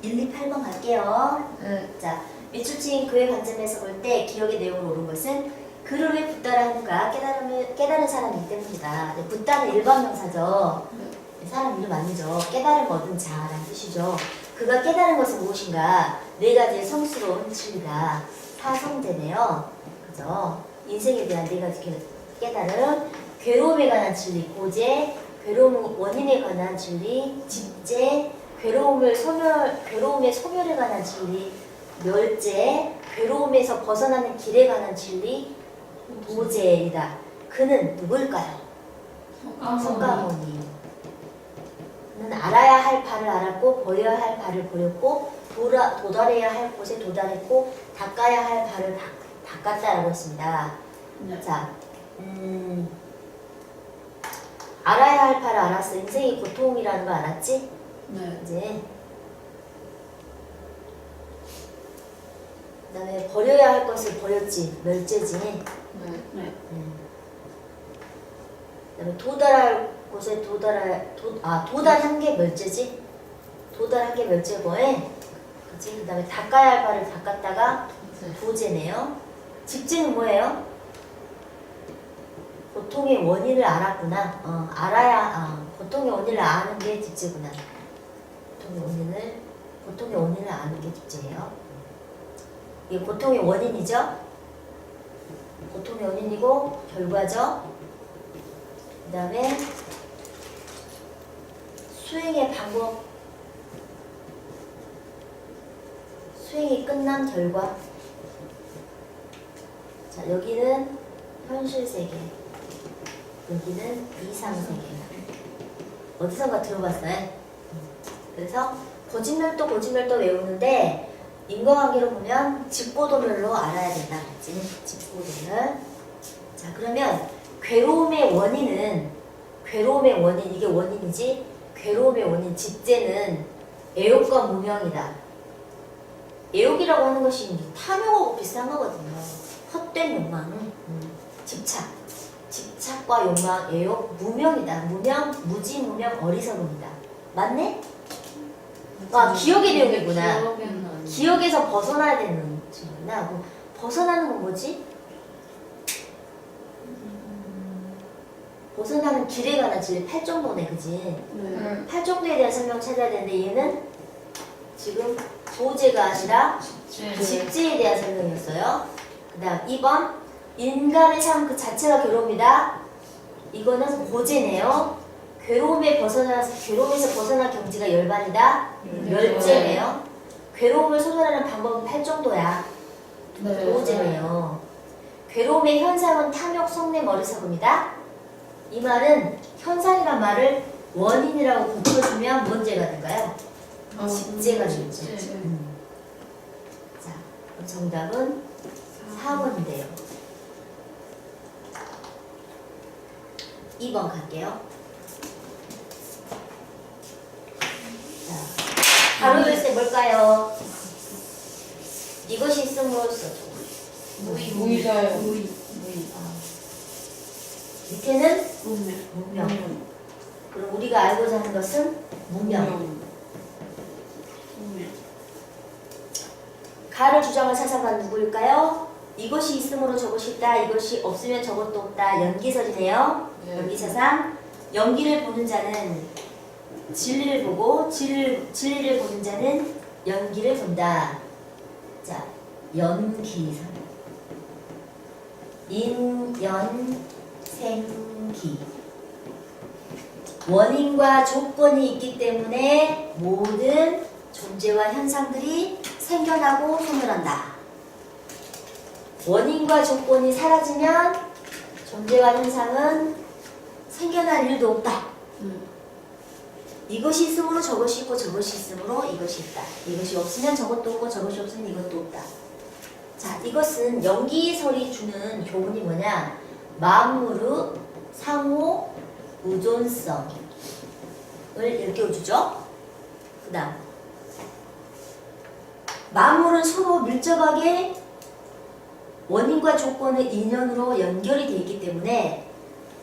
1, 2, 8번 갈게요. 자, 밑줄친 그의 관점에서 볼 때 기억의 내용을 옳은 것은 그를 왜 붓다라 하는가 깨달은 사람이기 때문이다. 네, 붓다는 일반 명사죠. 사람 이름 아니죠. 깨달음 얻은 자라는 뜻이죠. 그가 깨달은 것은 무엇인가? 네 가지의 성스러운 진리다. 사성제네요. 그죠? 인생에 대한 네 가지 깨달음, 괴로움에 관한 진리, 고제, 괴로움 원인에 관한 진리, 집제, 괴로움의 소멸에 관한 진리, 멸제, 괴로움에서 벗어나는 길에 관한 진리, 도제이다. 그는 누굴까요? 성가모니. 그는 알아야 할 바를 알았고 버려야 할 바를 버렸고 도달해야 할 곳에 도달했고 닦아야 할 바를 닦았다라고 했습니다. 네. 자, 알아야 할 바를 알았어. 인생이 고통이라는 거 알았지? 네. 이제 그다음에 버려야 할 것을 버렸지. 멸제지. 네. 그다음에 도달할 곳에 도달한 게 멸제지. 도달한 게 멸제고에. 그치? 그다음에 닦아야 할 바를 닦았다가 도제네요. 집제는 뭐예요? 고통의 원인을 알았구나. 고통의 원인을 아는 게 집제구나. 고통의 원인을 아는 게 집제예요. 이게 고통의 원인이죠? 고통의 원인이고 결과죠? 그 다음에 수행의 방법, 수행이 끝난 결과. 자, 여기는 현실세계, 여기는 이상세계. 어디선가 들어봤어요? 그래서 고진멸도 외우는데 인과관계로 보면 직보도멸로 알아야 된다 그랬지. 직보도멸. 자, 그러면 괴로움의 원인, 이게 원인이지. 괴로움의 원인, 집제는 애욕과 무명이다. 애욕이라고 하는 것이 탐욕하고 비슷한 거거든요. 헛된 욕망, 집착과 욕망, 애욕, 무명이다. 무지, 무명, 어리석음이다. 맞네? 기억의 내용이구나. 기억에서 벗어나야 되는 거구나. 벗어나는 건 뭐지? 벗어나는 길에 관한 진리 8정도네, 그지? 8정도에 대한 설명 찾아야 되는데 얘는 지금 도제가 아니라 집제에 대한 설명이었어요. 그 다음 2번 인간의 삶 그 자체가 괴로움이다. 이거는 고제네요. 괴로움에서 벗어난 경지가 열반이다. 멸제네요. 괴로움을 소멸하는 방법은 8정도야. 도제네요. 괴로움의 현상은 탐욕, 성냄, 어리석음이다. 이 말은 현상이란 말을 원인이라고 붙여주면 뭔 죄가 될까요? 집제가 되죠. 자, 그럼 정답은 4번인데요. 2번 갈게요. 자, 가로 열쇠 뭘까요? 이것이 있음으로써 무의자요. 밑에는 무명. 그럼 우리가 알고자 하는 것은 무명. 가를 주장을 찾아간 누구일까요? 이것이 있으므로 저것이 있다. 이것이 없으면 저것도 없다. 연기설이네요. 연기사상. 연기를 보는 자는 진리를 보고 진리를 보는 자는 연기를 본다. 자, 연기설. 인연생기. 원인과 조건이 있기 때문에 모든 존재와 현상들이 생겨나고 소멸한다. 원인과 조건이 사라지면 존재와 현상은 생겨날 일도 없다. 이것이 있으므로 저것이 있고 저것이 있으므로 이것이 있다. 이것이 없으면 저것도 없고 저것이 없으면 이것도 없다. 자, 이것은 연기설이 주는 교훈이 뭐냐? 만물의 상호 의존성을 일깨워주죠. 그 다음 만물은 서로 밀접하게 원인과 조건의 인연으로 연결이 되어 있기 때문에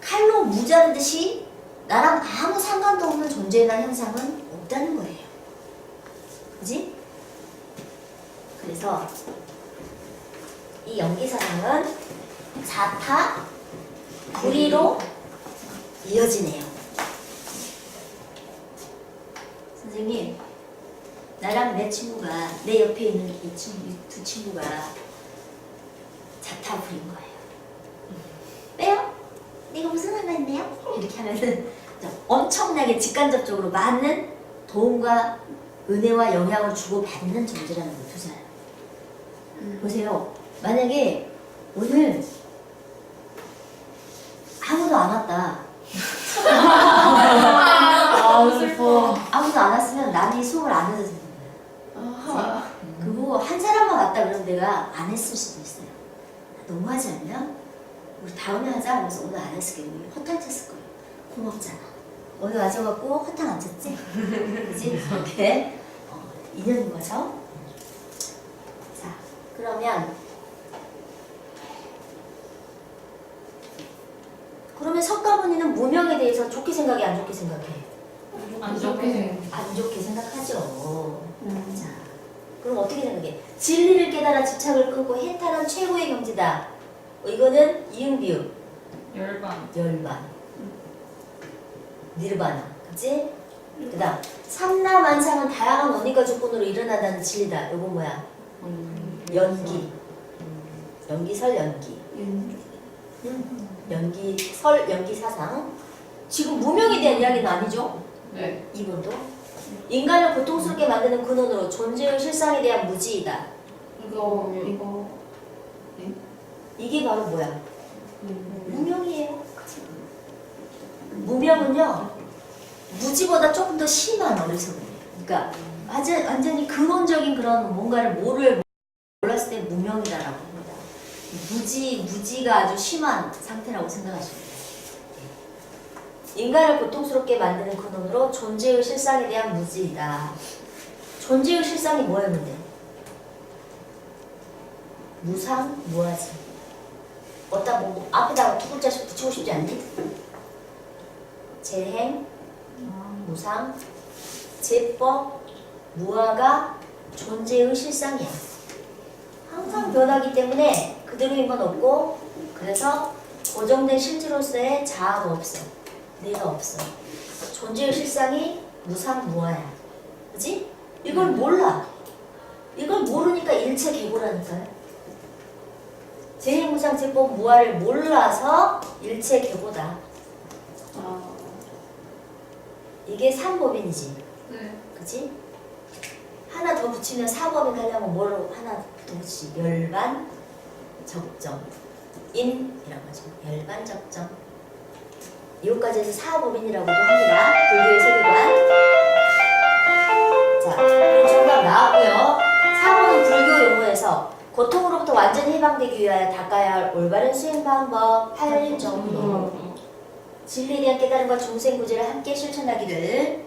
칼로 무자르듯이 나랑 아무 상관도 없는 존재나 현상은 없다는 거예요. 그지? 그래서 이 연기사상은 자타, 불이로 이어지네요. 선생님, 나랑 내 친구가, 내 옆에 있는 이 두 친구가 자타 불인 거예요. 왜요? 내가 무슨 말만 했네요? 이렇게 하면은 엄청나게 직간접적으로 많은 도움과 은혜와 영향을 주고받는 존재라는 걸 두 사람. 보세요. 만약에 오늘 아무도 안 왔다. 아, 슬퍼. 아무도 안 왔으면 나는 이 수업을 안 해도 되는 거야. 그리고 한 사람만 왔다 그러면 내가 안 했을 수도 있어요. 너무하지 않냐? 우리 다음에 하자. 그래서 오늘 안 했을게. 우리 허탕 쳤을 거예요. 고맙잖아. 오늘 와줘갖고 허탕 안 쳤지? 그지? 이렇게 인연인 거죠. 자, 그러면 석가모니는 무명에 대해서 좋게 생각해, 안 좋게 생각해? 안 좋게. 안 좋게 생각하죠. 자, 그럼 어떻게 생각해? 진리를 깨달아 집착을 끄고 해탈한 최고의 경지다. 이거는 이응비읍, 열반. 열반, 니르바나, 그치? 그 다음 삼라만상은 다양한 원인과 조건으로 일어난다는 진리다. 요거 뭐야? 연기, 연기설 연기, 연기설 연기사상. 지금 무명에 대한 이야기는 아니죠? 네. 이분도 인간을 고통스럽게 만드는 근원으로 존재의 실상에 대한 무지이다. 이거. 이게 바로 뭐야? 무명이에요. 무명은요, 무지보다 조금 더 심한 어리석음이에요. 그러니까 완전히 근원적인 그런 뭔가를 몰랐을 때 무명이다라고 합니다. 무지가 아주 심한 상태라고 생각하시면 돼요. 인간을 고통스럽게 만드는 근원으로 존재의 실상에 대한 무지이다. 존재의 실상이 뭐였는데? 무상, 무하지. 어디다 뭐 앞에다가 두 글자씩 붙이고 싶지 않니? 재행, 무상, 제법, 무아가 존재의 실상이야. 항상 변하기 때문에 그대로인 건 없고, 그래서 고정된 실체로서의 자아가 없어. 내가 없어. 존재의 실상이 무상무아야. 그지? 이걸 몰라. 이걸 모르니까 일체 계고라니까요. 재행무상 제법 무아를 몰라서 일체 계고다. 이게 삼법인이지. 네. 그지? 하나 더 붙이면 사법인 하려면 뭐로 하나 더 붙이지? 열반 적정 인이라고 하죠. 열반 적정. 이것까지 해서 사법인이라고도 합니다. 불교의 세계관. 자, 그럼 정답 나왔고요. 사법은 불교 용어에서 고통으로부터 완전히 해방되기 위하여 닦아야 할 올바른 수행 방법 8정도. 진리에 대한 깨달음과 중생 구제를 함께 실천하기를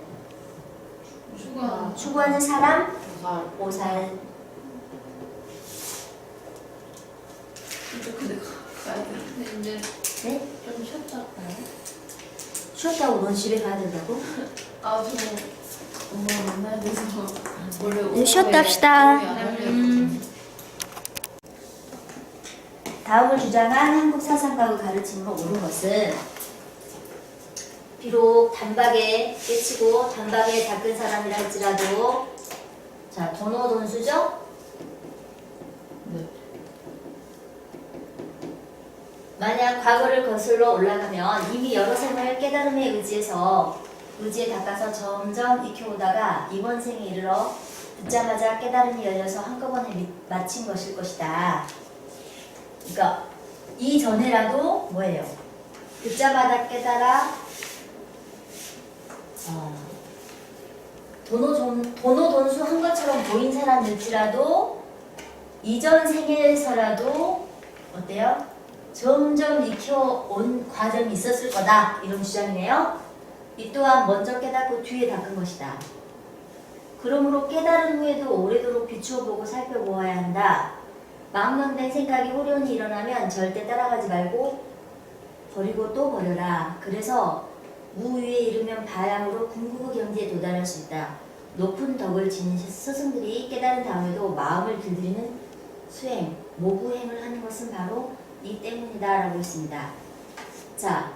추구하는 사람, 보살. 근데 이제 네? 좀 쉬었다 할까요? 쉬었다고 넌 집에 가야 된다고? 아, 저 엄마 만나야 돼서 원래 네, 쉬었다 합시다. 다음을 주장한 한국 사상가의 가르침으로 옳은 것은 비록 단박에 깨치고 단박에 닦은 사람이라 할지라도 자, 돈수죠? 네. 만약 과거를 거슬러 올라가면 이미 여러 생을 깨달음에 의지에 닦아서 점점 익혀오다가 이번 생에 이르러 듣자마자 깨달음이 열려서 한꺼번에 마친 것일 것이다. 그러니까 이전에라도 뭐예요? 듣자마자 깨달아 돈수 한 것처럼 보인 사람일지라도 이전 생에서라도 어때요? 점점 익혀온 과정이 있었을 거다. 이런 주장이네요. 이 또한 먼저 깨닫고 뒤에 닦은 것이다. 그러므로 깨달은 후에도 오래도록 비추어보고 살펴보아야 한다. 망론된 생각이 호련히 일어나면 절대 따라가지 말고 버리고 또 버려라. 그래서 무위에 이르면 바양으로 궁극의 경지에 도달할 수 있다. 높은 덕을 지닌 스승들이 깨달은 다음에도 마음을 들들이는 수행, 모구행을 하는 것은 바로 이 때문이다 라고 했습니다. 자,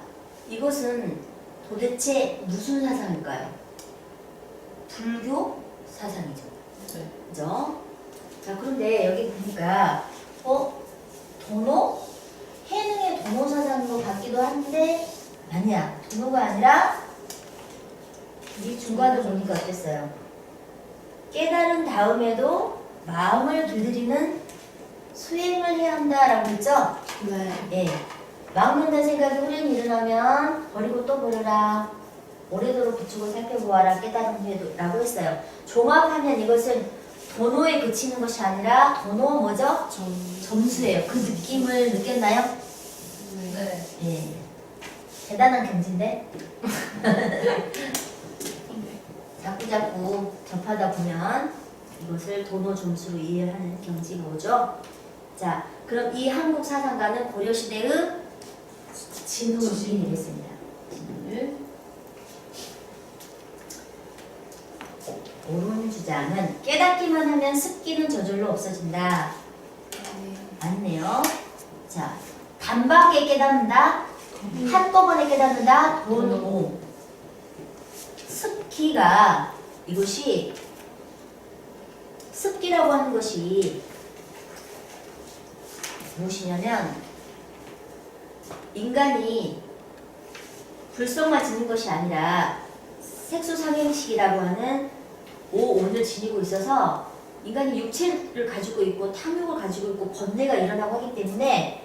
이것은 도대체 무슨 사상일까요? 불교 사상이죠. 네. 그죠? 자, 그런데 여기 보니까 도노? 해능의 도노 사상인 것 같기도 한데 아니야. 도노가 아니라 이 중간을 보니까 어땠어요? 깨달은 다음에도 마음을 들들이는 수행을 해야 한다라고 했죠? 네. 예. 막는다 생각이 후련히 일어나면 버리고 또 버려라. 오래도록 비추고 살펴보아라. 깨달은 후에도 라고 했어요. 종합하면 이것은 도노에 그치는 것이 아니라 도노 뭐죠? 점수예요. 그 느낌을 느꼈나요? 네. 예. 대단한 경지인데? 자꾸자꾸 접하다 보면 이것을 도노 점수로 이해하는 경지가 오죠. 자, 그럼 이 한국 사상가는 고려시대의 진우를 이랬습니다. 진우를. 옳은 주장은 깨닫기만 하면 습기는 저절로 없어진다. 맞네요. 자, 단박에 깨닫는다. 한꺼번에 깨닫는다. 도노. 습기가 이것이 습기라고 하는 것이 무엇이냐면 인간이 불성만 지닌 것이 아니라 색소상행식이라고 하는 오온을 지니고 있어서 인간이 육체를 가지고 있고 탐욕을 가지고 있고 번뇌가 일어나고 하기 때문에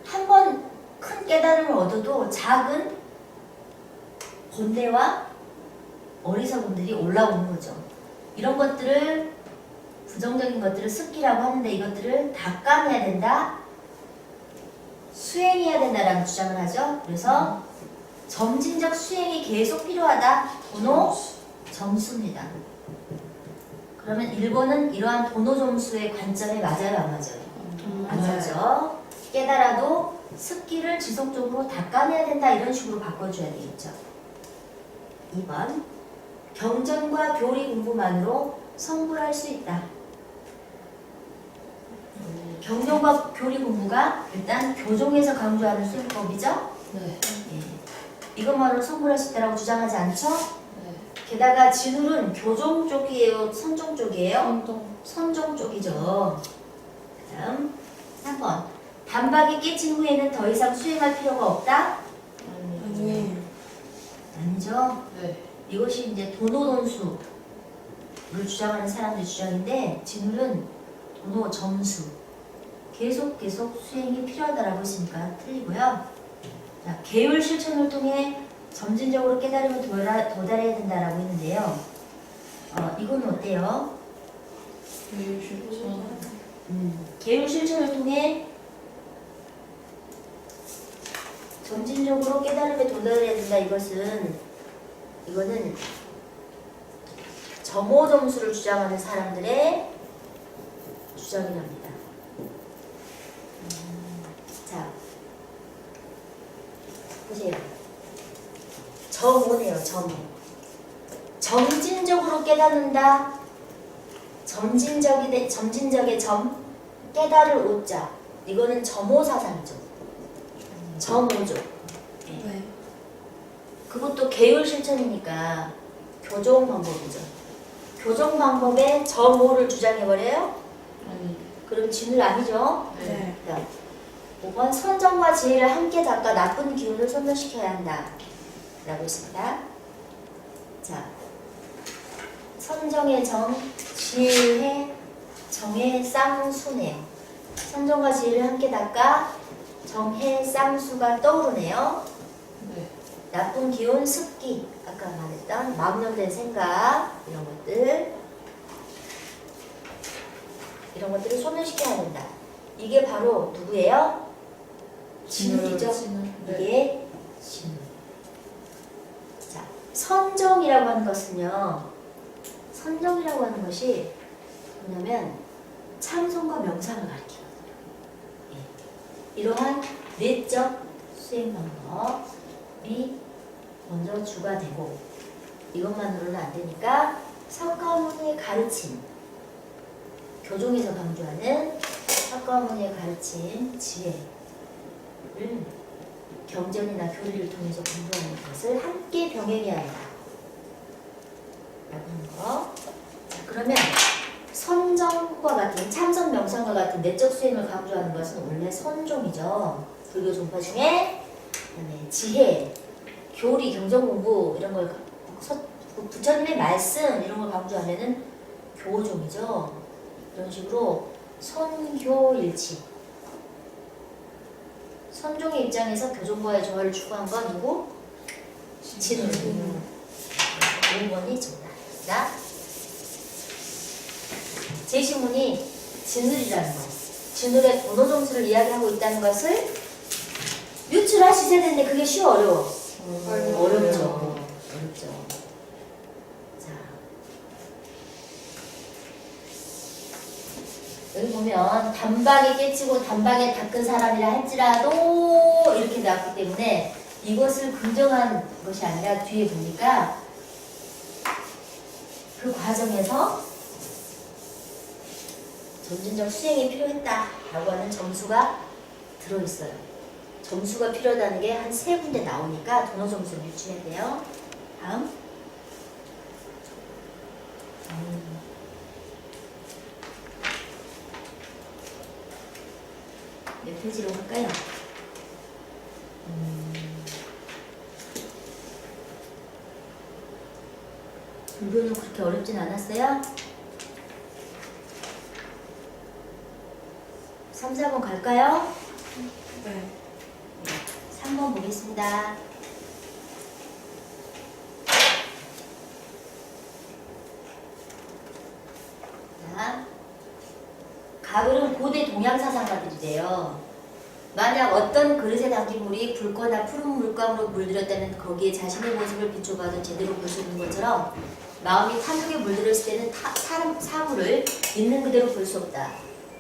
한 번 큰 깨달음을 얻어도 작은 번뇌와 어리석음들이 올라오는 거죠. 이런 것들을 부정적인 것들을 습기라고 하는데 이것들을 닦아내야 된다. 수행해야 된다라는 주장을 하죠. 그래서 점진적 수행이 계속 필요하다. 도노 점수입니다. 그러면 일본은 이러한 도노 점수의 관점에 맞아요, 안 맞아요? 안 맞죠. 깨달아도 습기를 지속적으로 닦아내야 된다. 이런 식으로 바꿔줘야 되겠죠. 2번 경전과 교리 공부만으로 성불할 수 있다. 경전과 교리 공부가 일단 교종에서 강조하는 수행법이죠. 네. 예. 이것만으로 성불할 수 있다고 주장하지 않죠? 네. 게다가 진울은 교종 쪽이에요? 선종 쪽이에요? 운동. 선종 쪽이죠. 다음 3번 단박에 깨친 후에는 더 이상 수행할 필요가 없다? 아니. 아니죠. 네. 이것이 이제 도노돈수를 주장하는 사람들의 주장인데 진울은 도노 점수 계속 수행이 필요하다라고 했으니까 틀리고요. 자, 계율 실천을 통해 점진적으로 깨달음을 도달해야 된다라고 했는데요. 이건 어때요? 계율 실천을 통해 점진적으로 깨달음에 도달해야 된다. 이거는 점호 점수를 주장하는 사람들의 주장이랍니다. 자, 보세요. 점호네요. 점호. 점진적으로 깨닫는다. 점진적의 점, 깨달을 오자. 이거는 점호 사상이죠. 점호죠. 네. 그것도 계율 실천이니까 교종 방법이죠. 교종 방법에 점호를 주장해버려요? 아니. 그럼 진을 아니죠? 네. 5번 선정과 지혜를 함께 닦아 나쁜 기운을 소멸시켜야 한다. 라고 했습니다. 자, 선정의 정, 지혜의 정의 쌍수네요. 선정과 지혜를 함께 닦아 정해 쌍수가 떠오르네요. 네. 나쁜 기운, 습기, 아까 말했던 망령된 생각 이런 것들을 소멸시켜야 된다. 이게 바로 누구예요? 진울이죠. 네. 이게 진울. 자, 선정이라고 하는 것은요. 선정이라고 하는 것이 뭐냐면 참선과 명상을 가리키거든요. 이러한 내적 수행 방법이 먼저 주가 되고 이것만으로는 안 되니까 석가모니의 가르침, 교종에서 강조하는 석가모니의 가르침, 지혜를 경전이나 교리를 통해서 공부하는 것을 함께 병행해야 한다 라고 하는 거. 자, 그러면 선정과 같은 참선 명상과 같은 내적 수행을 강조하는 것은 원래 선종이죠. 불교 종파 중에. 그다음에 지혜, 교리, 경전 공부 이런 걸 부처님의 말씀 이런 걸 강조하면은 교종이죠. 이런 식으로 선교일치. 선종의 입장에서 교종과의 조화를 추구한 건 누구? 진을. 5번이 정답입니다. 제시문이 진을이라는 것, 진을의 번호 점수를 이야기하고 있다는 것을 유출하시셔야 되는데 그게 쉬워 어려워? 어렵죠. 자, 여기 보면 단박에 깨치고 단박에 닦은 사람이라 할지라도 이렇게 나왔기 때문에 이것을 긍정한 것이 아니라 뒤에 보니까 그 과정에서 점진적 수행이 필요했다라고 하는 점수가 들어있어요. 점수가 필요하다는 게 한 3군데 나오니까 도너 점수를 유추해야 돼요. 다음. 몇 페이지로 갈까요? 불교는 그렇게 어렵진 않았어요? 3, 4번 갈까요? 네. 3번 보겠습니다. 자, 가글은 고대 동양 사상가들이래요. 만약 어떤 그릇에 담긴 물이 붉거나 푸른 물감으로 물들었다면 거기에 자신의 모습을 비춰봐도 제대로 볼 수 있는 것처럼 마음이 탐욕에 물들었을 때는 사물을 있는 그대로 볼 수 없다.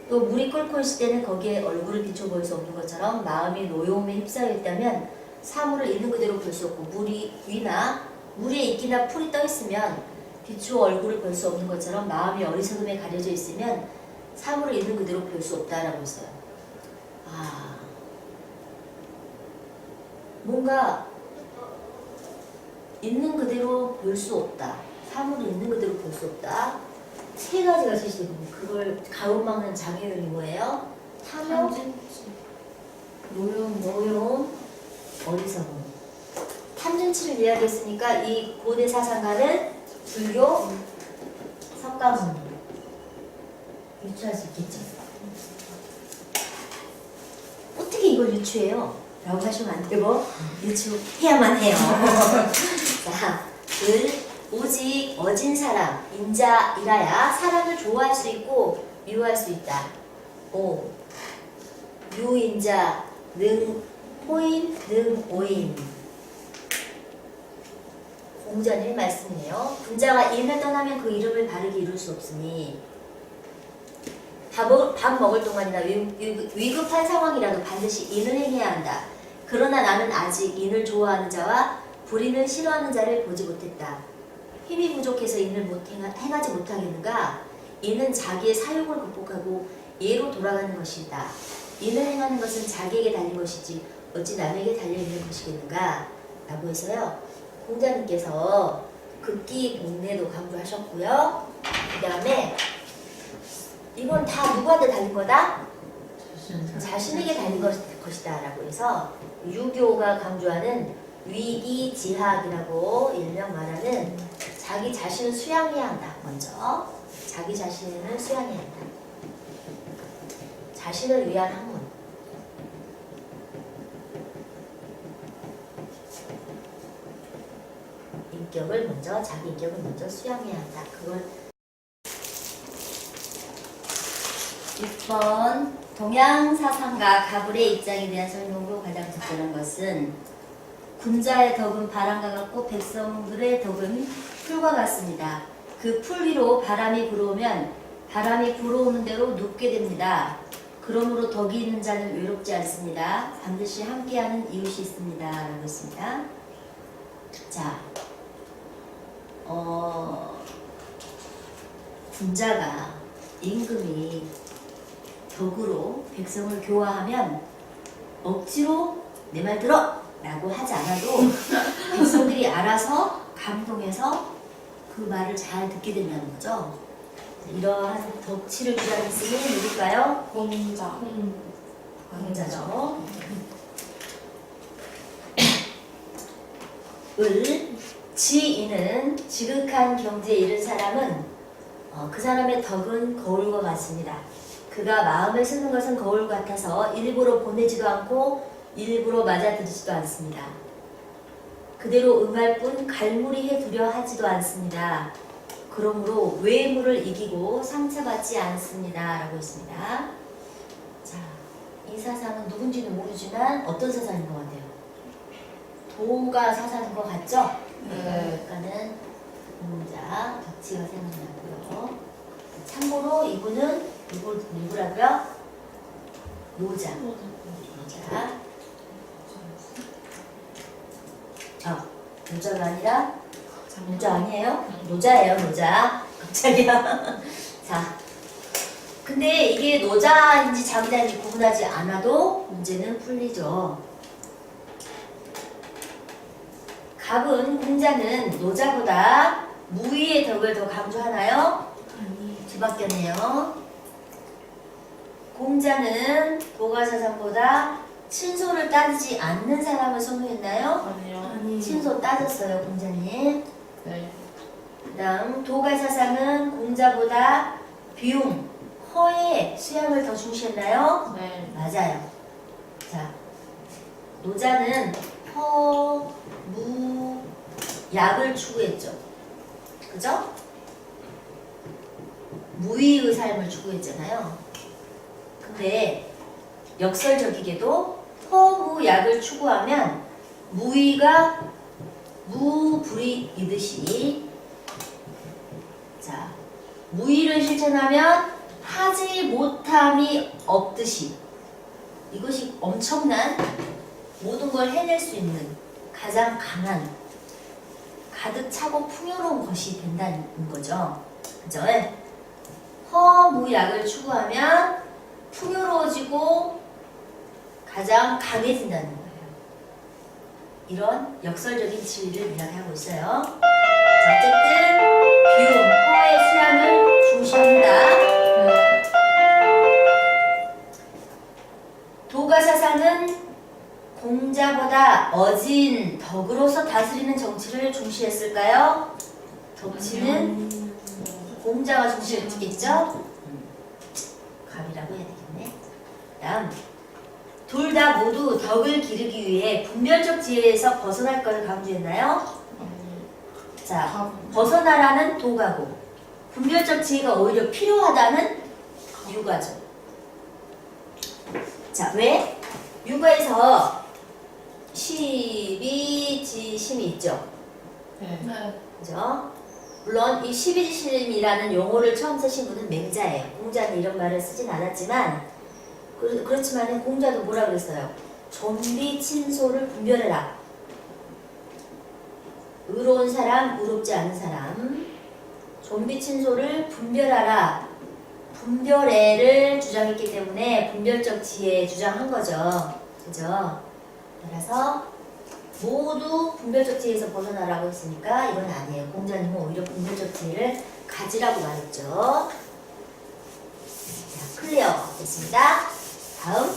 또 물이 끓고 있을 때는 거기에 얼굴을 비춰볼 수 없는 것처럼 마음이 노여움에 휩싸여 있다면 사물을 있는 그대로 볼 수 없고 물이 위나 물에 이끼나 풀이 떠 있으면 비추어 얼굴을 볼 수 없는 것처럼 마음이 어리석음에 가려져 있으면 사물을 있는 그대로 볼 수 없다라고 했어요. 뭔가 있는 그대로 볼 수 없다. 사물을 있는 그대로 볼 수 없다. 3가지가 제시되고 그걸 가로막는 장애율이 뭐예요? 탐욕, 노여움, 어리석음. 탐진치를 이야기했으니까 이 고대 사상가는 불교 석가모니 유추할 수 있겠죠. 어떻게 이걸 유추해요? 라고 하시면 안 되고 유추해야만 해요. 자, 오직 어진 사람, 인자이라야 사람을 좋아할 수 있고 미워할 수 있다. 5. 유인자, 호인, 오인. 공자님의 말씀이에요. 군자가 인을 떠나면 그 이름을 바르게 이룰 수 없으니 밥 먹을 동안이나 위급한 상황이라도 반드시 인을 행해야 한다. 그러나 나는 아직 인을 좋아하는 자와 불인을 싫어하는 자를 보지 못했다. 힘이 부족해서 인을 행하지 못하겠는가? 인은 자기의 사욕을 극복하고 예로 돌아가는 것이다. 인을 행하는 것은 자기에게 달린 것이지 어찌 남에게 달려있는 것이겠는가? 라고 해서요. 공자님께서 극기 복례도 강조하셨고요. 그 다음에 이건 다 누구한테 달린 거다? 자신에게 달린 것이다 라고 해서 유교가 강조하는 위기지학이라고 일명 말하는 자기 자신을 수양해야 한다. 먼저 자기 자신을 수양해야 한다. 자신을 위한 학문. 인격을 먼저, 자기 인격을 먼저 수양해야 한다. 그걸 6번 동양사상가 가불의 입장에 대한 설명으로 가장 적절한 것은 군자의 덕은 바람과 같고 백성들의 덕은 풀과 같습니다. 그 풀 위로 바람이 불어오면 바람이 불어오는 대로 눕게 됩니다. 그러므로 덕이 있는 자는 외롭지 않습니다. 반드시 함께하는 이웃이 있습니다. 라고 했습니다. 자, 군자가 임금이 덕으로 백성을 교화하면 억지로 내 말 들어! 라고 하지 않아도 백성들이 알아서 감동해서 그 말을 잘 듣게 된다는 거죠. 이러한 덕치를 주장한 스님이 누굴까요? 공자. 공자죠. 을, 지인은 지극한 경지에 이른 사람은 그 사람의 덕은 거울과 같습니다. 그가 마음을 쓰는 것은 거울 같아서 일부러 보내지도 않고 일부러 맞아들이지도 않습니다. 그대로 응할 뿐 갈무리해 두려 하지도 않습니다. 그러므로 외물을 이기고 상처받지 않습니다. 라고 했습니다. 자, 이 사상은 누군지는 모르지만 어떤 사상인 것 같아요? 도가 사상인 것 같죠? 그러니까는 공자, 덕치가 생각나고요. 참고로 이분은 누구라고요? 노자. 노자가 아니라 노자 아니에요? 노자예요, 노자. 갑자기야. 자, 근데 이게 노자인지 자기자인지 구분하지 않아도 문제는 풀리죠. 갑은 공자는 노자보다 무의의 덕을 더 강조하나요? 뒤바뀌었네요. 공자는 도가사상보다 친소를 따지지 않는 사람을 선호했나요? 아니요. 친소 따졌어요, 공자님. 네. 그 다음 도가사상은 공자보다 비움, 허의 수양을 더 중시했나요? 네. 맞아요. 자, 노자는 허, 무, 약을 추구했죠. 그죠? 무의의 삶을 추구했잖아요. 근데 역설적이게도 허무약을 추구하면 무의가 무불이이듯이, 자, 무의를 실천하면 하지 못함이 없듯이, 이것이 엄청난 모든 걸 해낼 수 있는 가장 강한 가득 차고 풍요로운 것이 된다는 거죠. 그죠? 허무약을 추구하면 풍요로워지고 가장 강해진다는 거예요. 이런 역설적인 진리를 이야기하고 있어요. 자, 어쨌든 비움, 허의 수양을 중시한다. 도가사상은 공자보다 어진 덕으로서 다스리는 정치를 중시했을까요? 덕치는 공자가 중시했겠죠? 갑이라고 해야 되겠네. 다음, 둘 다 모두 덕을 기르기 위해 분별적 지혜에서 벗어날 것을 강조했나요? 자, 벗어나라는 도가고 분별적 지혜가 오히려 필요하다는 유가죠. 자, 왜? 유가에서 십이지심이 있죠. 네. 그죠? 물론 이 십이지심이라는 용어를 처음 쓰신 분은 맹자예요. 공자는 이런 말을 쓰진 않았지만, 그렇지만 공자도 뭐라 그랬어요? 좀비 친소를 분별해라. 의로운 사람, 의롭지 않은 사람. 좀비 친소를 분별하라. 분별애를 주장했기 때문에 분별적 지혜 주장한 거죠. 그죠? 따라서 모두 분별적 지혜에서 벗어나라고 했으니까 이건 아니에요. 공자님은 오히려 분별적 지혜를 가지라고 말했죠. 자, 클리어 됐습니다. 다음.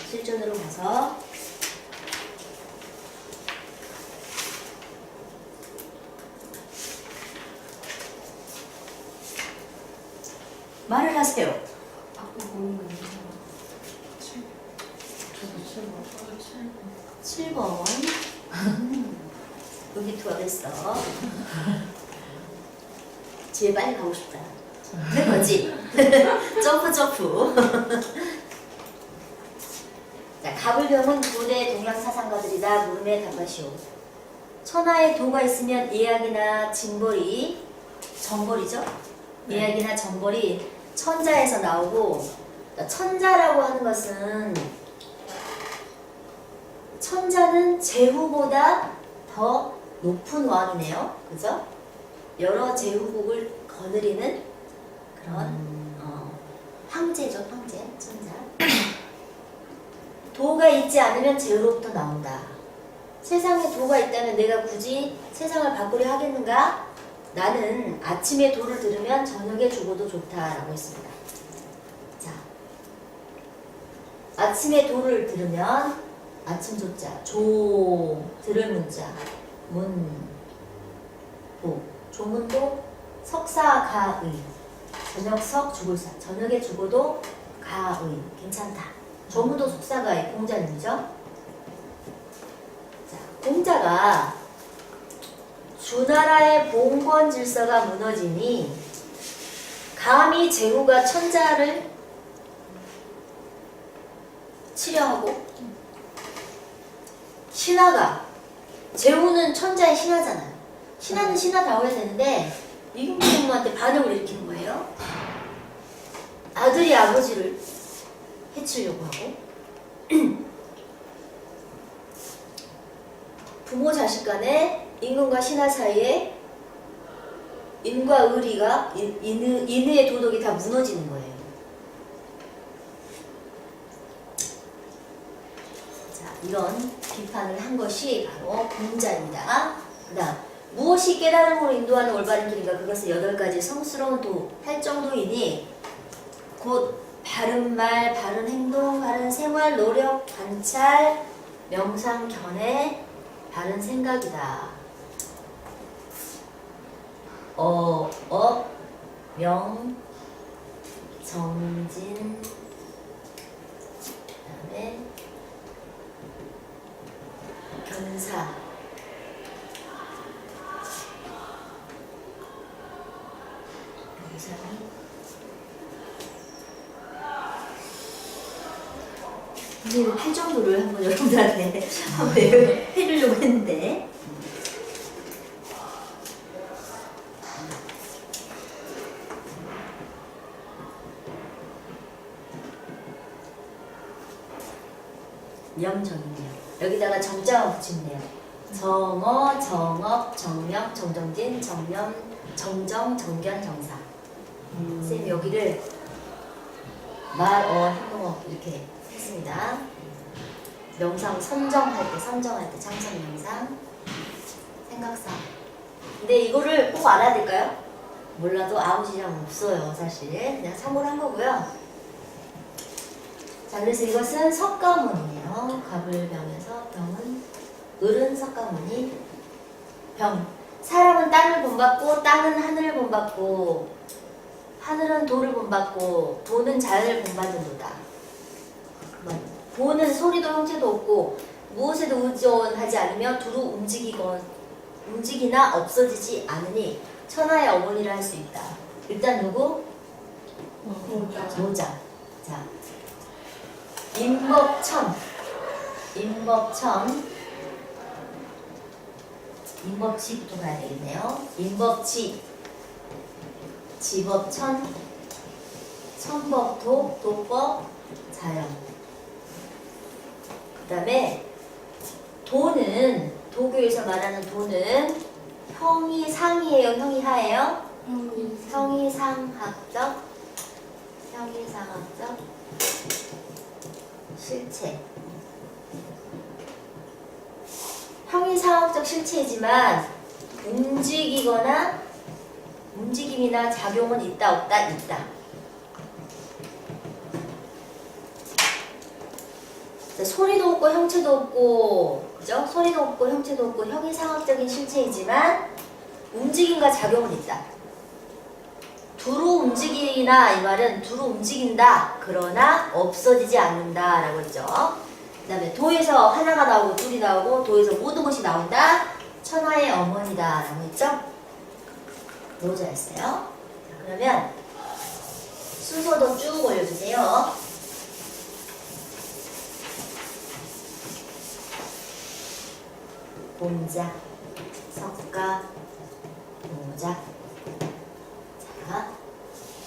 실전으로 가서 말을 하세요. 아까 보는 거 있잖아. 7번. 여기 투가 됐어. 집에 빨리 가고 싶다. 그런 거지? 점프. 자, 가불경은 고대 동양 사상가들이다. 물음에 답하시오. 천하에 도가 있으면 예약이나 정벌이, 네. 예약이나 정벌이 천자에서 나오고, 천자라고 하는 것은 천자는 제후보다 더 높은 왕이네요. 그죠? 여러 제후국을 거느리는 그런 황제죠, 황제, 천자. 도가 있지 않으면 제후로부터 나온다. 세상에 도가 있다면 내가 굳이 세상을 바꾸려 하겠는가? 나는 아침에 도를 들으면 저녁에 죽어도 좋다라고 했습니다. 자, 아침에 도를 들으면 아침 조자, 조, 들을 문자, 문, 도, 조문도 석사가의, 저녁석 죽을사, 저녁에 죽어도 가의, 괜찮다. 조문도 석사가의 공자님이죠. 자, 공자가 주나라의 봉건 질서가 무너지니 감히 제후가 천자를 치려하고 신하가 제후는 천자의 신하잖아요. 신하는 신하다워야 되는데 이금부님한테 반역을 일으키는 거예요. 아들이 아버지를 해치려고 하고 부모 자식 간에 임금과 신하 사이에 인과 의리가 인의 도덕이 다 무너지는 거예요. 자, 이런 비판을 한 것이 바로 공자입니다. 그 다음 무엇이 깨달음으로 인도하는 올바른 길인가? 그것은 8가지 성스러운 도 할 정도이니 곧 바른 말, 바른 행동, 바른 생활, 노력, 관찰, 명상, 견해, 바른 생각이다. 명, 정진, 그 다음에 견사, 이제 할 정도를 한번 여러분들한테 한번 해주려고 했는데 명정이네요. 여기다가 정자만 붙이면 돼요. 정어, 정업, 정명, 정정진, 정념, 정정, 정견, 정사. 쌤 여기를 말, 행동어 이렇게 했습니다. 명상 선정할 때, 창선 명상, 생각상. 근데 이거를 꼭 알아야 될까요? 몰라도 아무 지장 없어요, 사실. 그냥 참고를 한 거고요. 자, 그래서 이것은 석가모니예요. 갑을병에서 병은 을은 석가모니. 병. 사람은 땅을 본받고 땅은 하늘을 본받고 하늘은 도를 본받고 도는 자연을 본받는도다. 도는 소리도 형체도 없고 무엇에도 의존하지 않으며 두루 움직이나 없어지지 않으니 천하의 어머니를 할 수 있다. 일단 누구? 노자. 자, 인법치부터 가야 되겠네요. 인법치, 지법천, 천법도, 도법, 자연. 그 다음에 도는, 도교에서 말하는 도는 형이 상이에요, 형이 하예요? 형이 상학적 실체. 형이 상학적 실체이지만 움직임이나 작용은 있다 없다? 있다. 소리도 없고 형체도 없고, 그죠? 소리도 없고 형체도 없고 형이 상학적인 실체이지만 움직임과 작용은 있다. 두루 움직이나 이 말은 두루 움직인다. 그러나 없어지지 않는다 라고 했죠. 그 다음에 도에서 하나가 나오고 둘이 나오고 도에서 모든 것이 나온다. 천하의 어머니다 라고 했죠. 노자였어요. 자, 그러면 순서도 쭉 올려주세요. 공자, 석가, 노자. 자,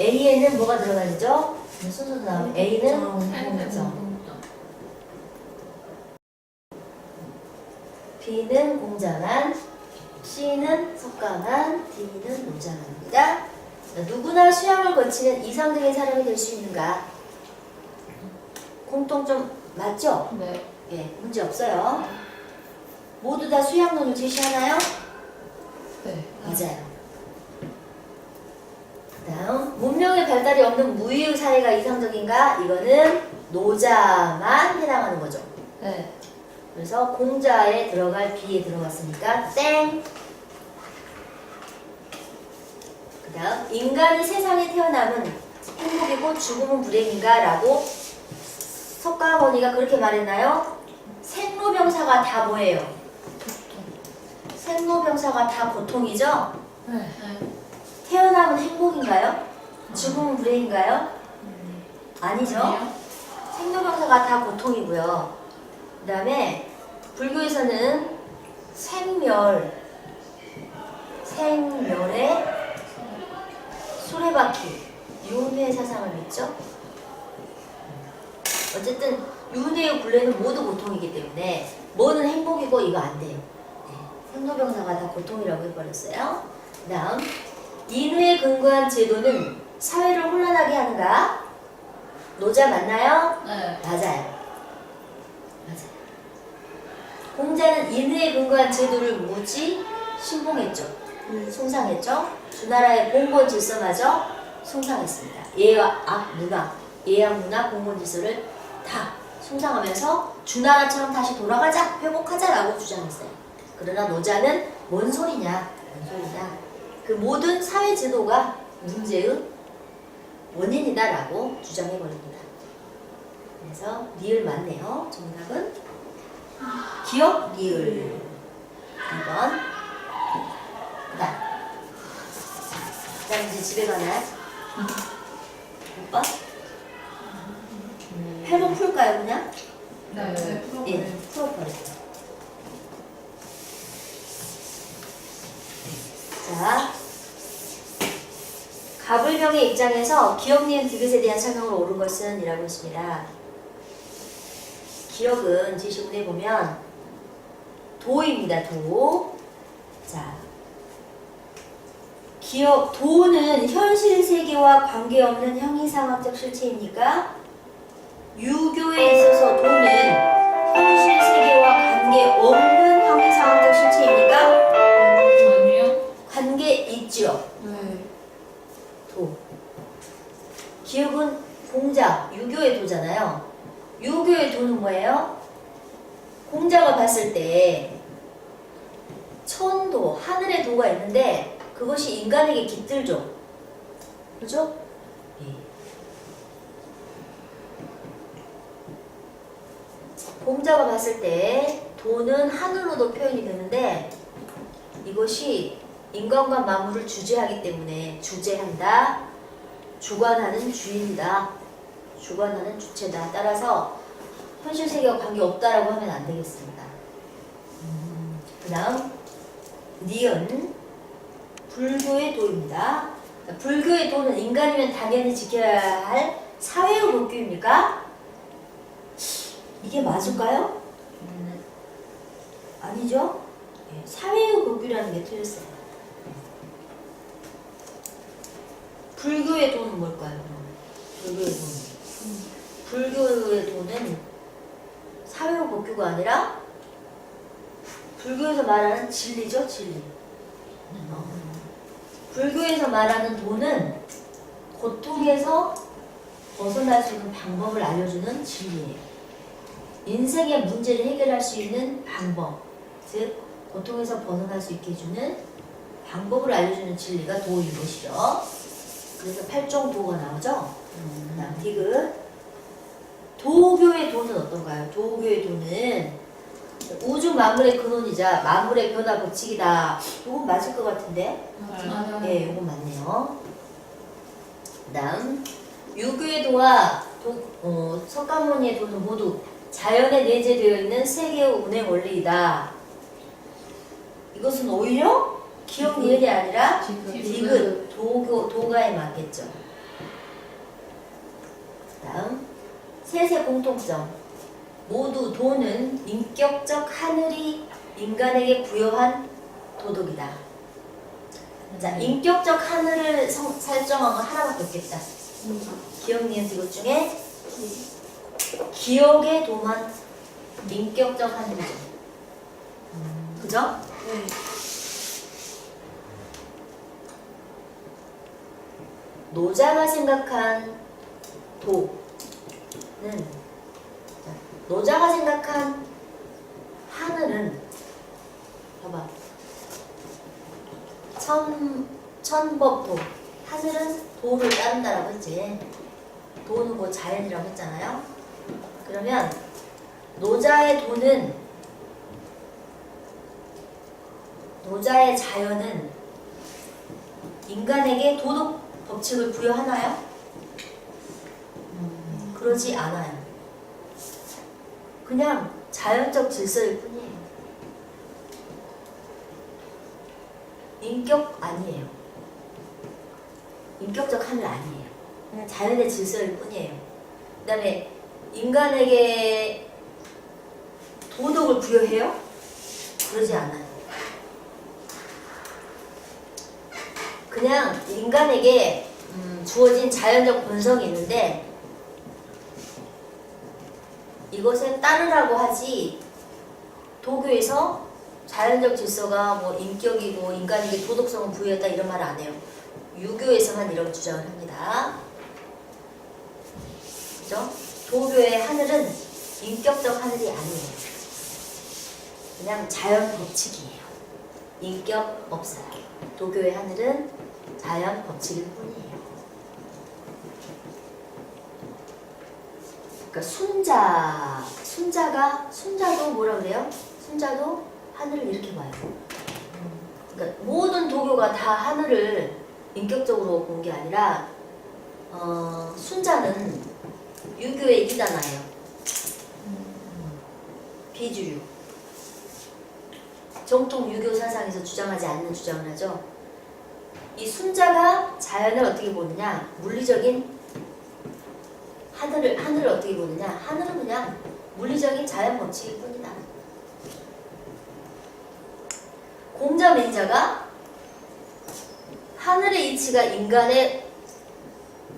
A에는 뭐가 들어가죠? 순서 다음 A는 공정. B는 공자만, C는 석가만, D는 노자만입니다. 누구나 수양을 거치는 이상등의 사람이 될 수 있는가? 공통점 맞죠? 네. 예, 문제 없어요. 모두 다 수양론을 제시하나요? 네. 맞아요. 다음, 문명의 발달이 없는 무의의 사회가 이상적인가? 이거는 노자만 해당하는 거죠. 네. 그래서 공자에 들어갈 B에 들어갔으니까 땡. 그 다음, 인간이 세상에 태어남은 행복이고 죽음은 불행인가? 라고 석가모니가 그렇게 말했나요? 생로병사가 다 뭐예요? 생로병사가 다 고통이죠? 네. 네. 태어남은 행복인가요? 죽음은 불행인가요? 아니죠? 아니요. 생로병사가 다 고통이고요. 그 다음에 불교에서는 생멸에 수레바퀴, 윤회 사상을 믿죠? 어쨌든 윤회의 굴레는 모두 고통이기 때문에 뭐는 행복이고 이거 안 돼요. 네. 생로병사가 다 고통이라고 해버렸어요. 그 다음, 인후에 근거한 제도는 사회를 혼란하게 하는가? 노자 맞나요? 네. 맞아요. 공자는 인후에 근거한 제도를 무지 신봉했죠. 숭상했죠. 주나라의 공건 질서마저 숭상했습니다. 예악 문화, 공건 질서를 다 숭상하면서 주나라처럼 다시 돌아가자, 회복하자라고 주장했어요. 그러나 노자는 뭔 소리냐, 그 모든 사회 제도가 문제의 원인이다라고 주장해버립니다. 그래서 리을 맞네요. 정답은 기억 리을 2번. 자, 이제 집에 가나요? 오빠? 회복 풀까요, 그냥? 네. 네. 예, 풀어버릴게요. 자, 가불병의 입장에서 기억, 니은, 디귿에 대한 설명으로 옳은 것은 이라고 했습니다. 기억은 제시문에 보면 도입니다. 도. 자, 기억, 도는 현실 세계와 관계없는 형이상학적 실체입니까? 유교에 있어서 도는 현실 세계와 관계없는 형이상학적 실체입니까? 아니요. 관계 있죠. 네. 도. 기억은 공자, 유교의 도잖아요. 유교의 도는 뭐예요? 공자가 봤을 때 천도, 하늘의 도가 있는데 그것이 인간에게 깃들죠. 그죠? 예. 공자가 봤을 때 도는 하늘로도 표현이 되는데 이것이 인간과 만물을 주재하기 때문에 주재한다, 주관하는 주인이다, 주관하는 주체다. 따라서 현실 세계와 관계없다라고 하면 안 되겠습니다. 그 다음 니은 불교의 도입니다. 불교의 도는 인간이면 당연히 지켜야 할 사회의 법규입니까? 이게 맞을까요? 아니죠? 예, 사회의 법규라는 게 틀렸어요. 불교의 도는 뭘까요? 불교의 도는 불교의 도는 사회의 법규가 아니라 불교에서 말하는 진리죠, 진리. 불교에서 말하는 도는 고통에서 벗어날 수 있는 방법을 알려주는 진리예요. 인생의 문제를 해결할 수 있는 방법, 즉 고통에서 벗어날 수 있게 해주는 방법을 알려주는 진리가 도인 것이죠. 그래서 팔종도가 나오죠. 그다음 디귿. 도교의 도는 어떤가요? 도교의 도는 우주 만물의 근원이자 만물의 변화 법칙이다. 이건 맞을 것 같은데? 맞아요. 네, 이건 맞네요. 그다음 유교의 도와 석가모니의 도는 모두 자연에 내재되어 있는 세계의 운행 원리이다. 이것은 오히려 기억 니은이 아니라 디귿, 도가에 맞겠죠. 다음 셋의 공통점. 모두 도는 인격적 하늘이 인간에게 부여한 도덕이다. 자, 인격적 하늘을 설정한 건 하나밖에 없겠다. 기억, 니은, 이것 중에 기억의 도만 인격적 하늘이죠. 그죠? 네. 노자가 생각한 도는, 노자가 생각한 하늘은, 봐봐, 천법도, 하늘은 도를 따른다라고 했지. 도는 뭐 자연이라고 했잖아요. 그러면 노자의 도는, 노자의 자연은 인간에게 도덕 법칙을 부여하나요? 그러지 않아요. 그냥 자연적 질서일 뿐이에요. 인격 아니에요. 인격적 하늘 아니에요. 그냥 자연의 질서일 뿐이에요. 그 다음에 인간에게 도덕을 부여해요? 그러지 않아요. 그냥 인간에게 주어진 자연적 본성이 있는데 이것에 따르라고 하지, 도교에서 자연적 질서가 뭐 인격이고 인간에게 도덕성을 부여했다 이런 말을 안 해요. 유교에서만 이런 주장을 합니다. 그죠? 도교의 하늘은 인격적 하늘이 아니에요. 그냥 자연 법칙이에요. 인격 없어요. 도교의 하늘은 자연 법칙일 뿐이에요. 그러니까 순자도 뭐라 그래요? 순자도 하늘을 이렇게 봐요. 그러니까 모든 도교가 다 하늘을 인격적으로 본 게 아니라, 순자는 유교의 일이잖아요. 비주류. 정통 유교 사상에서 주장하지 않는 주장을 하죠. 이 순자가 자연을 어떻게 보느냐, 물리적인 하늘을 어떻게 보느냐, 하늘은 그냥 물리적인 자연 법칙일 뿐이다. 공자맹자가 하늘의 이치가 인간의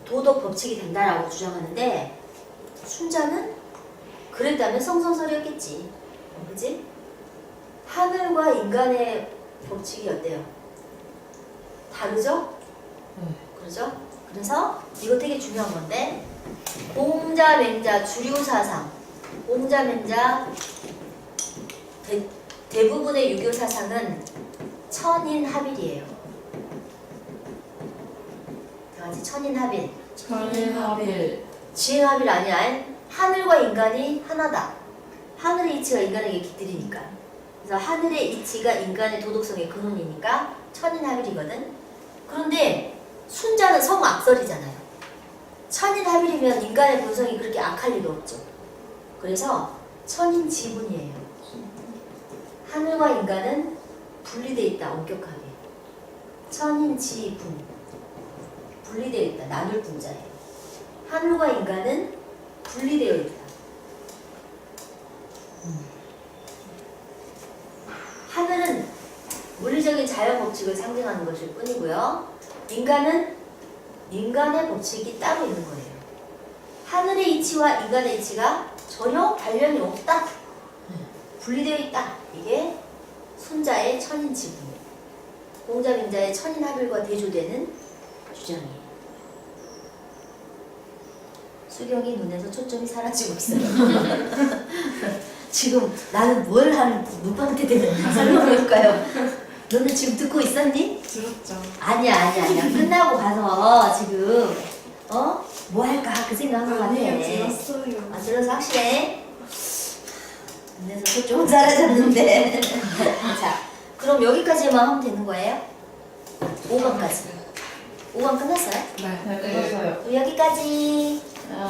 도덕 법칙이 된다라고 주장하는데, 순자는 그랬다면 성선설이었겠지. 그치? 하늘과 인간의 법칙이 어때요? 다르죠? 그러죠? 그래서 이거 되게 중요한 건데, 공자맹자 주류사상, 공자맹자 대부분의 유교 사상은 천인합일이에요. 다 같이 천인합일. 천인합일. 지행합일 아니야. 하늘과 인간이 하나다. 하늘의 이치가 인간에게 깃들이니까. 그래서 하늘의 이치가 인간의 도덕성의 근원이니까 천인합일이거든. 그런데 순자는 성악설이잖아요. 천인합일이면 인간의 본성이 그렇게 악할 리가 없죠. 그래서 천인지분이에요. 하늘과 인간은 분리되어 있다, 엄격하게. 천인지분. 분리되어 있다, 나눌 분자예요. 하늘과 인간은 분리되어 있다. 하늘은 물리적인 자연 법칙을 상징하는 것일 뿐이고요. 인간은 인간의 법칙이 따로 있는 거예요. 하늘의 이치와 인간의 이치가 전혀 관련이 없다. 분리되어 있다. 이게 순자의 천인지분, 공자맹자의 천인합일과 대조되는 주장이에요. 수경이 눈에서 초점이 사라지고 있어요. 지금 나는 뭘 하는 눈방태 때문에 설명해볼까요? 너는 지금 듣고 있었니? 들었죠. 아니야. 끝나고 가서 지금 뭐 할까 그 생각한 것 같아. 아니에요, 들었어요. 아, 들어서 확실해. 눈에서 초점은 사라졌는데. 자, 그럼 여기까지만 하면 되는 거예요? 5강까지. 5강 끝났어요? 네, 들었어요. 그럼 여기까지. 아.